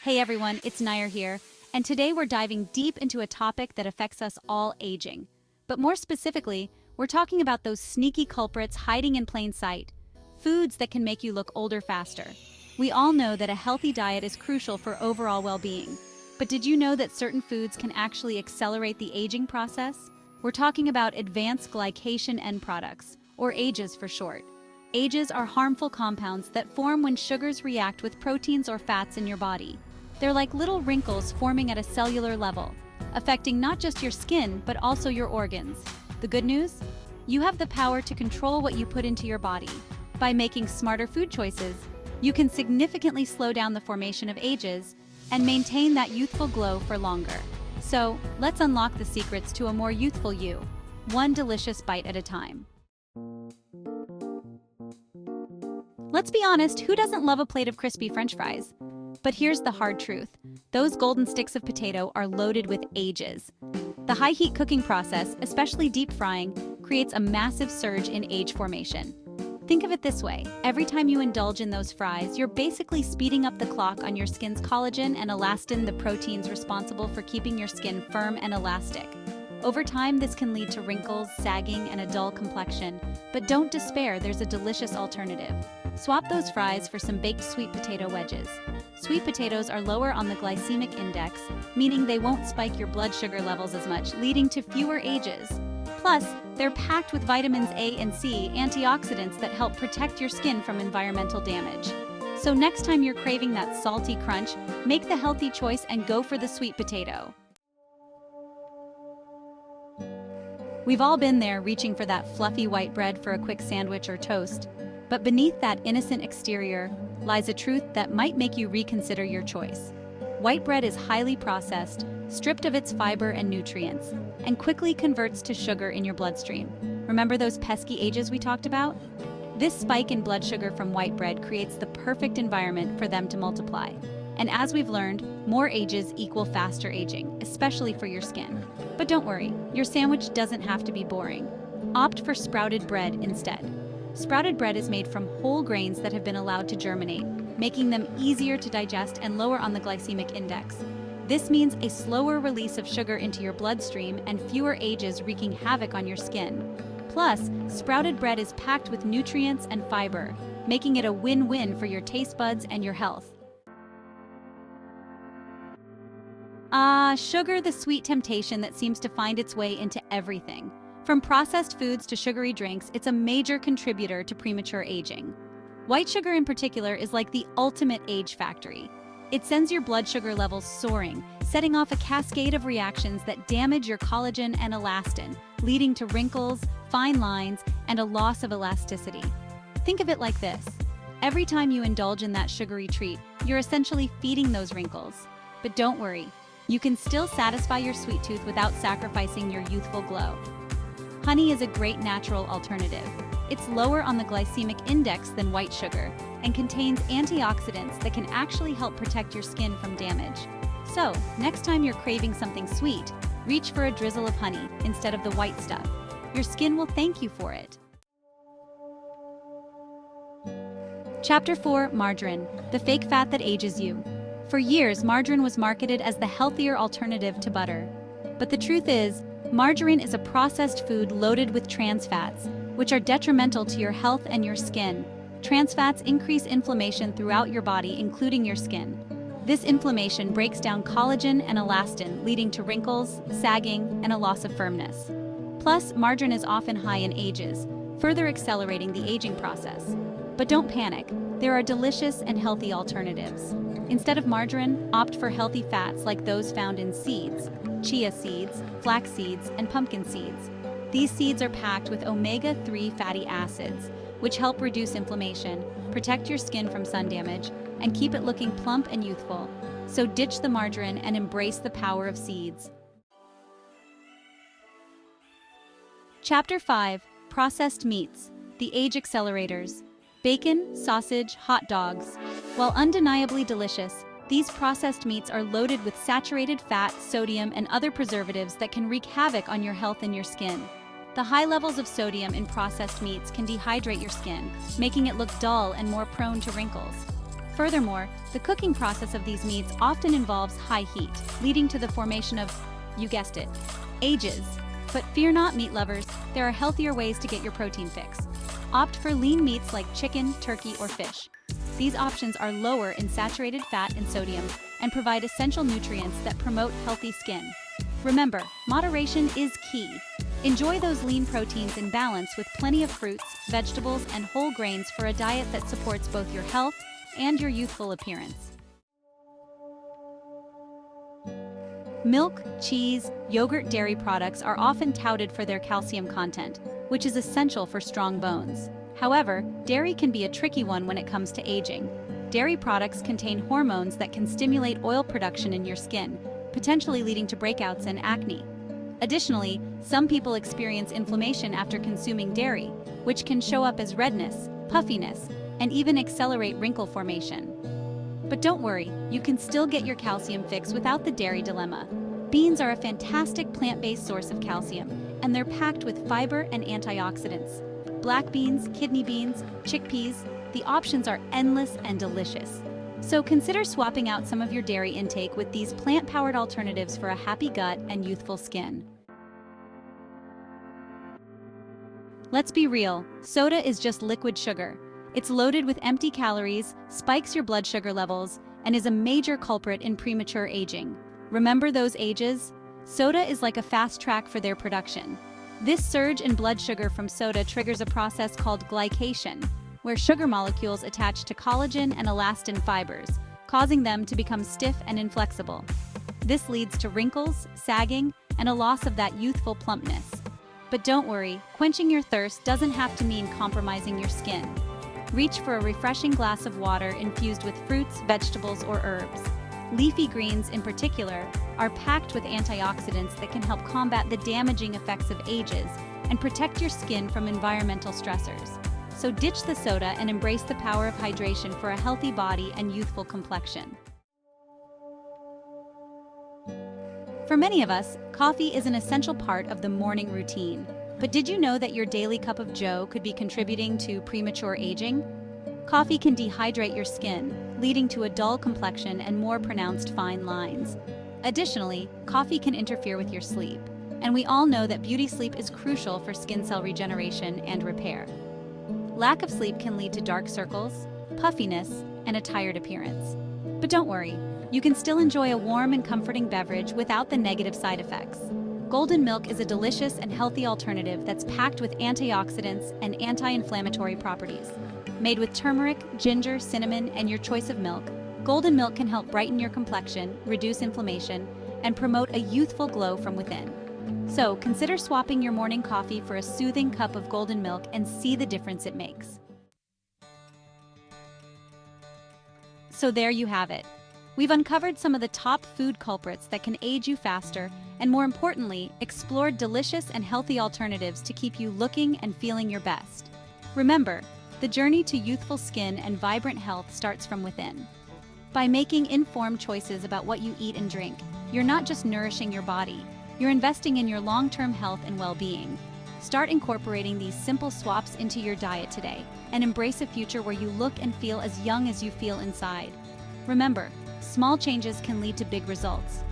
Hey everyone, it's Nair here, and today we're diving deep into a topic that affects us all: aging. But more specifically, we're talking about those sneaky culprits hiding in plain sight, foods that can make you look older faster. We all know that a healthy diet is crucial for overall well-being, but did you know that certain foods can actually accelerate the aging process? We're talking about advanced glycation end products, or AGEs for short. AGEs are harmful compounds that form when sugars react with proteins or fats in your body. They're like little wrinkles forming at a cellular level, affecting not just your skin, but also your organs. The good news? You have the power to control what you put into your body. By making smarter food choices, you can significantly slow down the formation of AGEs and maintain that youthful glow for longer. So, let's unlock the secrets to a more youthful you, one delicious bite at a time. Let's be honest, who doesn't love a plate of crispy French fries? But here's the hard truth. Those golden sticks of potato are loaded with AGEs. The high-heat cooking process, especially deep frying, creates a massive surge in age formation. Think of it this way: every time you indulge in those fries, you're basically speeding up the clock on your skin's collagen and elastin, the proteins responsible for keeping your skin firm and elastic. Over time, this can lead to wrinkles, sagging, and a dull complexion. But don't despair, there's a delicious alternative. Swap those fries for some baked sweet potato wedges. Sweet potatoes are lower on the glycemic index, meaning they won't spike your blood sugar levels as much, leading to fewer AGEs. Plus, they're packed with vitamins A and C, antioxidants that help protect your skin from environmental damage. So next time you're craving that salty crunch, make the healthy choice and go for the sweet potato. We've all been there, reaching for that fluffy white bread for a quick sandwich or toast. But beneath that innocent exterior lies a truth that might make you reconsider your choice. White bread is highly processed, stripped of its fiber and nutrients, and quickly converts to sugar in your bloodstream. Remember those pesky AGEs we talked about? This spike in blood sugar from white bread creates the perfect environment for them to multiply. And as we've learned, more AGEs equal faster aging, especially for your skin. But don't worry, your sandwich doesn't have to be boring. Opt for sprouted bread instead. Sprouted bread is made from whole grains that have been allowed to germinate, making them easier to digest and lower on the glycemic index. This means a slower release of sugar into your bloodstream and fewer AGEs wreaking havoc on your skin. Plus, sprouted bread is packed with nutrients and fiber, making it a win-win for your taste buds and your health. Sugar, the sweet temptation that seems to find its way into everything. From processed foods to sugary drinks, it's a major contributor to premature aging. White sugar in particular is like the ultimate age factory. It sends your blood sugar levels soaring, setting off a cascade of reactions that damage your collagen and elastin, leading to wrinkles, fine lines, and a loss of elasticity. Think of it like this: every time you indulge in that sugary treat, you're essentially feeding those wrinkles. But don't worry, you can still satisfy your sweet tooth without sacrificing your youthful glow. Honey is a great natural alternative. It's lower on the glycemic index than white sugar and contains antioxidants that can actually help protect your skin from damage. So, next time you're craving something sweet, reach for a drizzle of honey instead of the white stuff. Your skin will thank you for it. Chapter 4: Margarine, the fake fat that ages you. For years, margarine was marketed as the healthier alternative to butter. But the truth is, margarine is a processed food loaded with trans fats, which are detrimental to your health and your skin. Trans fats increase inflammation throughout your body, including your skin. This inflammation breaks down collagen and elastin, leading to wrinkles, sagging, and a loss of firmness. Plus, margarine is often high in AGEs, further accelerating the aging process. But don't panic, there are delicious and healthy alternatives. Instead of margarine, opt for healthy fats like those found in seeds: chia seeds, flax seeds, and pumpkin seeds. These seeds are packed with omega-3 fatty acids, which help reduce inflammation, protect your skin from sun damage, and keep it looking plump and youthful. So ditch the margarine and embrace the power of seeds. Chapter 5: Processed Meats, the Age Accelerators. Bacon, sausage, hot dogs. While undeniably delicious, these processed meats are loaded with saturated fat, sodium, and other preservatives that can wreak havoc on your health and your skin. The high levels of sodium in processed meats can dehydrate your skin, making it look dull and more prone to wrinkles. Furthermore, the cooking process of these meats often involves high heat, leading to the formation of, you guessed it, ages. But fear not, meat lovers, there are healthier ways to get your protein fix. Opt for lean meats like chicken, turkey, or fish. These options are lower in saturated fat and sodium and provide essential nutrients that promote healthy skin. Remember, moderation is key. Enjoy those lean proteins in balance with plenty of fruits, vegetables, and whole grains for a diet that supports both your health and your youthful appearance. Milk, cheese, yogurt, dairy products are often touted for their calcium content, which is essential for strong bones. However, dairy can be a tricky one when it comes to aging. Dairy products contain hormones that can stimulate oil production in your skin, potentially leading to breakouts and acne. Additionally, some people experience inflammation after consuming dairy, which can show up as redness, puffiness, and even accelerate wrinkle formation. But don't worry, you can still get your calcium fix without the dairy dilemma. Beans are a fantastic plant-based source of calcium, and they're packed with fiber and antioxidants. Black beans, kidney beans, chickpeas, the options are endless and delicious. So consider swapping out some of your dairy intake with these plant-powered alternatives for a happy gut and youthful skin. Let's be real, soda is just liquid sugar. It's loaded with empty calories, spikes your blood sugar levels, and is a major culprit in premature aging. Remember those ages? Soda is like a fast track for their production. This surge in blood sugar from soda triggers a process called glycation, where sugar molecules attach to collagen and elastin fibers, causing them to become stiff and inflexible. This leads to wrinkles, sagging, and a loss of that youthful plumpness. But don't worry, quenching your thirst doesn't have to mean compromising your skin. Reach for a refreshing glass of water infused with fruits, vegetables, or herbs. Leafy greens, in particular, are packed with antioxidants that can help combat the damaging effects of ages and protect your skin from environmental stressors. So ditch the soda and embrace the power of hydration for a healthy body and youthful complexion. For many of us, coffee is an essential part of the morning routine. But did you know that your daily cup of joe could be contributing to premature aging? Coffee can dehydrate your skin, leading to a dull complexion and more pronounced fine lines. Additionally, coffee can interfere with your sleep, and we all know that beauty sleep is crucial for skin cell regeneration and repair. Lack of sleep can lead to dark circles, puffiness, and a tired appearance. But don't worry, you can still enjoy a warm and comforting beverage without the negative side effects. Golden milk is a delicious and healthy alternative that's packed with antioxidants and anti-inflammatory properties. Made with turmeric, ginger, cinnamon, and your choice of milk, golden milk can help brighten your complexion, reduce inflammation, and promote a youthful glow from within. So consider swapping your morning coffee for a soothing cup of golden milk and see the difference it makes. So there you have it. We've uncovered some of the top food culprits that can age you faster and, more importantly, explored delicious and healthy alternatives to keep you looking and feeling your best. Remember, the journey to youthful skin and vibrant health starts from within. By making informed choices about what you eat and drink, you're not just nourishing your body, you're investing in your long-term health and well-being. Start incorporating these simple swaps into your diet today and embrace a future where you look and feel as young as you feel inside. Remember, small changes can lead to big results.